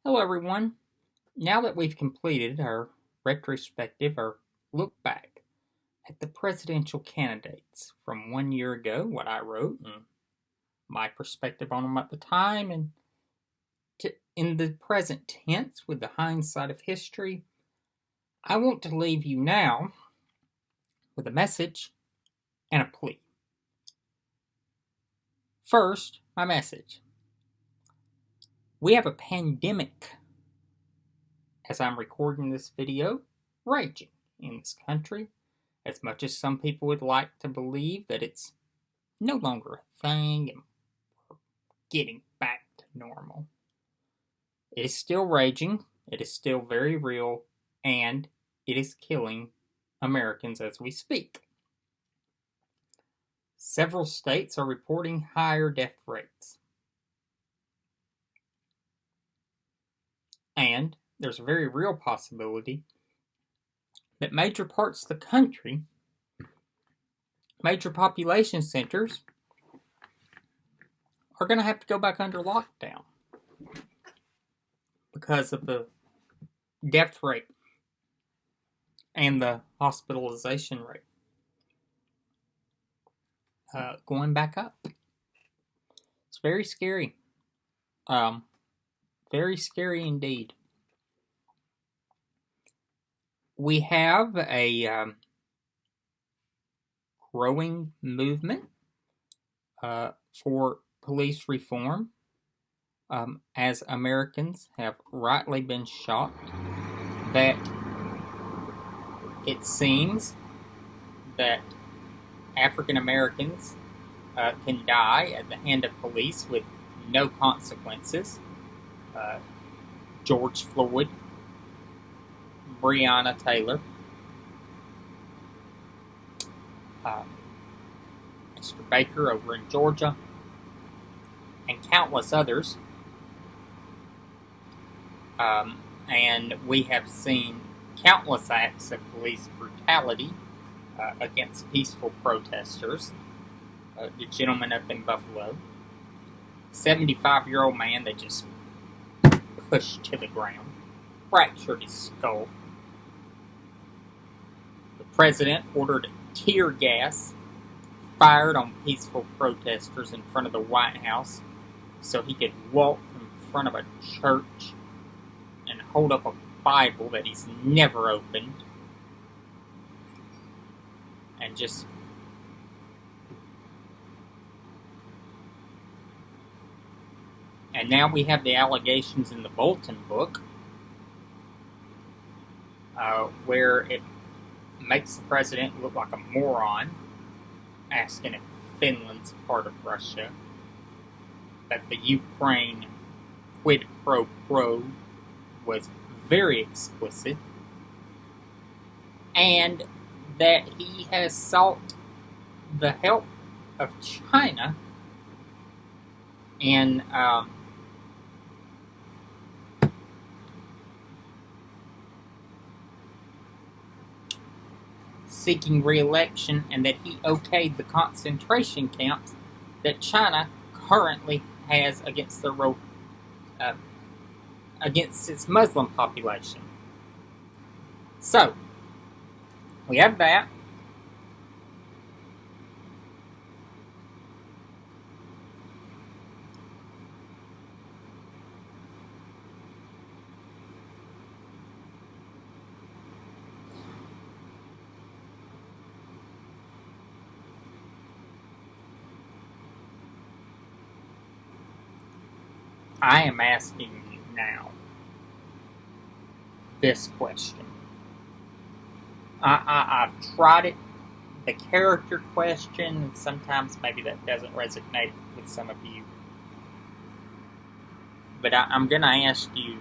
Hello, everyone. Now that we've completed our retrospective or look back at the presidential candidates from 1 year ago, what I wrote and my perspective on them at the time, and in the present tense with the hindsight of history, I want to leave you now with a message and a plea. First, my message. We have a pandemic, as I'm recording this video, raging in this country. As much as some people would like to believe that it's no longer a thing and we're getting back to normal, it is still raging, it is still very real, and it is killing Americans as we speak. Several states are reporting higher death rates. And there's a very real possibility that major parts of the country, major population centers, are going to have to go back under lockdown because of the death rate and the hospitalization rate going back up. It's very scary. Very scary indeed. We have a growing movement for police reform, as Americans have rightly been shocked that it seems that African Americans can die at the hand of police with no consequences. George Floyd, Breonna Taylor, Mr. Baker over in Georgia, and countless others. And we have seen countless acts of police brutality against peaceful protesters. The gentleman up in Buffalo, 75-year-old man that just pushed to the ground, fractured his skull. The president ordered tear gas fired on peaceful protesters in front of the White House so he could walk in front of a church and hold up a Bible that he's never opened and just and now we have the allegations in the Bolton book where it makes the president look like a moron, asking if Finland's part of Russia, that the Ukraine quid pro quo was very explicit, and that he has sought the help of China in seeking re-election, and that he okayed the concentration camps that China currently has against against its Muslim population. So, we have that. I am asking you now this question. I've tried it, the character question, and sometimes maybe that doesn't resonate with some of you. But I'm going to ask you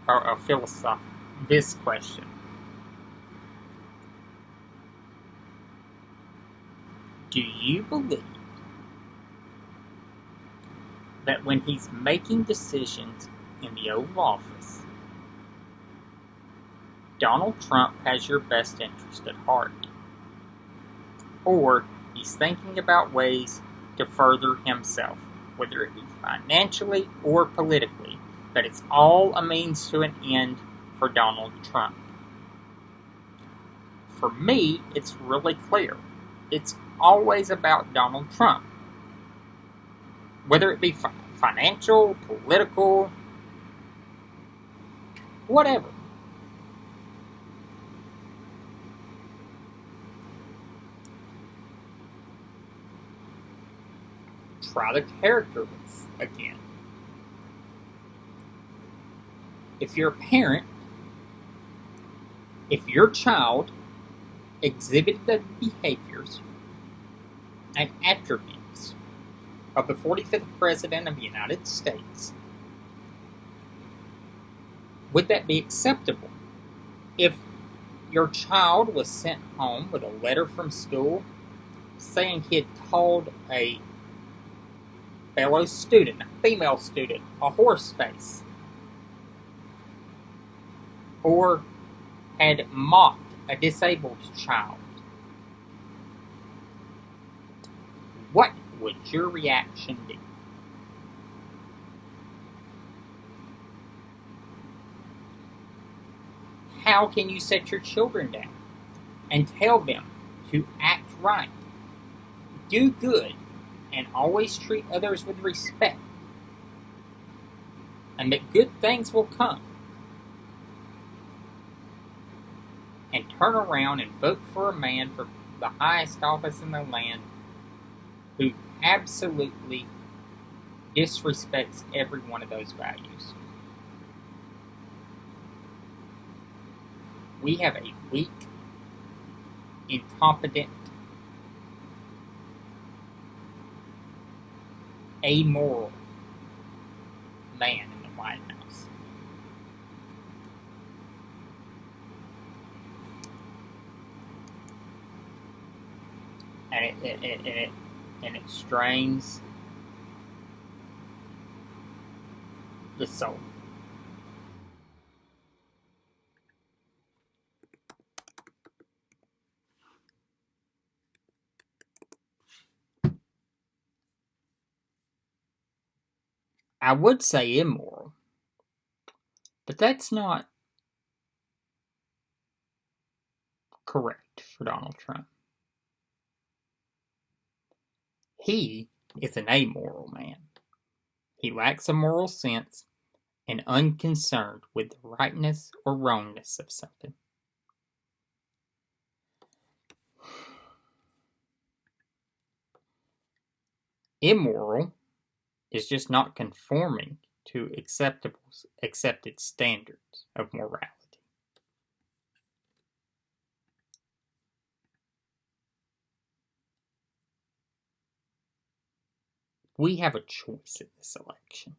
a philosophical this question. Do you believe that when he's making decisions in the Oval Office, Donald Trump has your best interest at heart? Or he's thinking about ways to further himself, whether it be financially or politically, But it's all a means to an end for Donald Trump. For me, it's really clear. It's always about Donald Trump. Whether it be financial, political, whatever. Try the characters again. If you're a parent, if your child exhibited the behaviors and attributes of the 45th President of the United States, would that be acceptable? If your child was sent home with a letter from school saying he had called a fellow student, a female student, a horse face, or had mocked a disabled child, what would your reaction be? How can you set your children down and tell them to act right, do good, and always treat others with respect, and that good things will come, and turn around and vote for a man for the highest office in the land who absolutely disrespects every one of those values? We have a weak, incompetent, amoral man in the White House. And it strains the soul. I would say immoral, but that's not correct for Donald Trump. He is an amoral man. He lacks a moral sense and unconcerned with the rightness or wrongness of something. Immoral is just not conforming to accepted standards of morality. We have a choice in this election.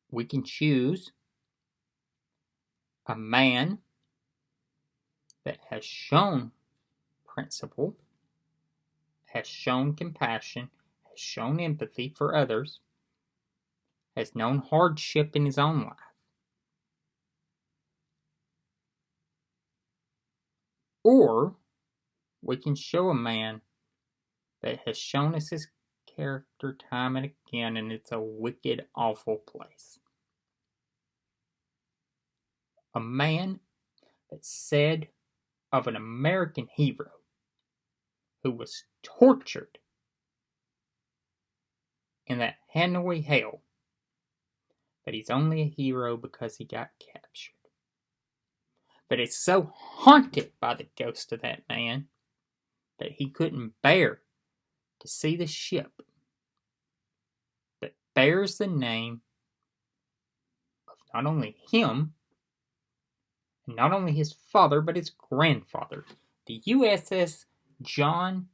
We can choose a man that has shown principle, has shown compassion, has shown empathy for others, has known hardship in his own life. Or we can show a man that has shown us his character time and again, and it's a wicked, awful place. A man that said of an American hero who was tortured in that Hanoi hell that he's only a hero because he got captured. But it's so haunted by the ghost of that man that he couldn't bear to see the ship that bears the name of not only him, and not only his father, but his grandfather, the USS John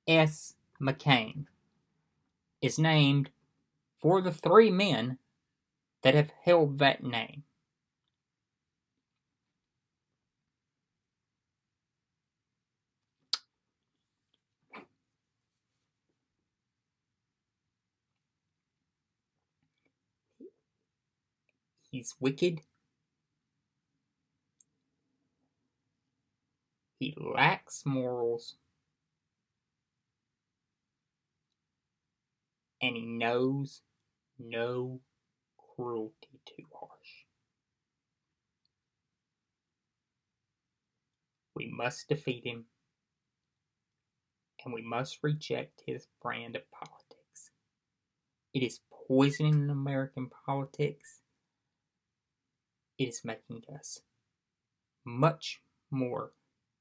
S. McCain, is named for the three men that have held that name. He's wicked. He lacks morals. And he knows no cruelty too harsh. We must defeat him, and we must reject his brand of politics. It is poisoning American politics. It is making us much more,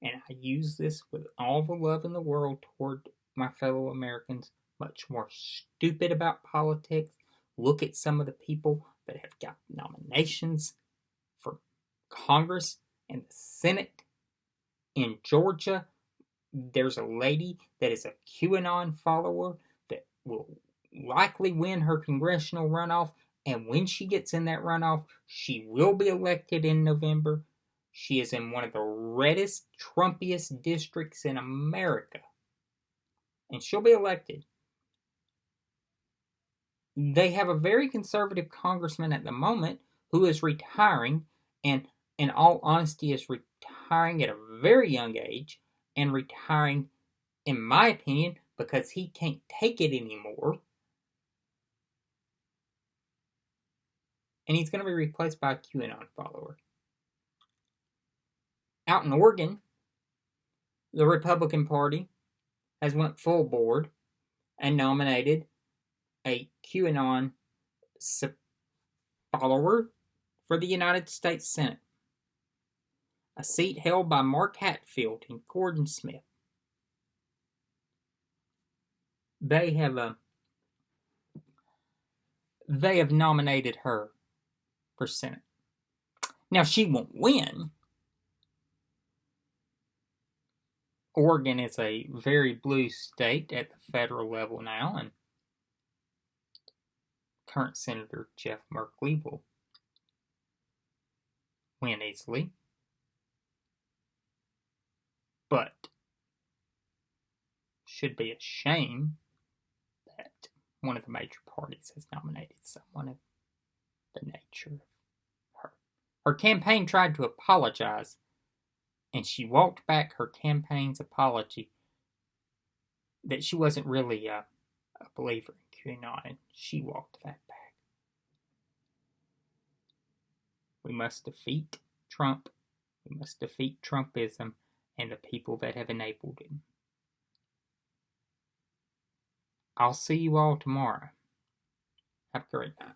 and I use this with all the love in the world toward my fellow Americans, much more stupid about politics. Look at some of the people that have got nominations for Congress and the Senate in Georgia. There's a lady that is a QAnon follower that will likely win her congressional runoff, and when she gets in that runoff, she will be elected in November. She is in one of the reddest, Trumpiest districts in America, and she'll be elected. They have a very conservative congressman at the moment who is retiring, and in all honesty is retiring at a very young age, and retiring, in my opinion, because he can't take it anymore. And he's going to be replaced by a QAnon follower. Out in Oregon, the Republican Party has went full board and nominated a QAnon follower for the United States Senate, a seat held by Mark Hatfield and Gordon Smith. They have nominated her for Senate. Now, she won't win. Oregon is a very blue state at the federal level now, and current Senator Jeff Merkley will win easily. But should be a shame that one of the major parties has nominated someone of the nature of her. Her campaign tried to apologize, and she walked back her campaign's apology that she wasn't really a believer in QAnon, and she walked that back. We must defeat Trump. We must defeat Trumpism and the people that have enabled it. I'll see you all tomorrow. Have a great night.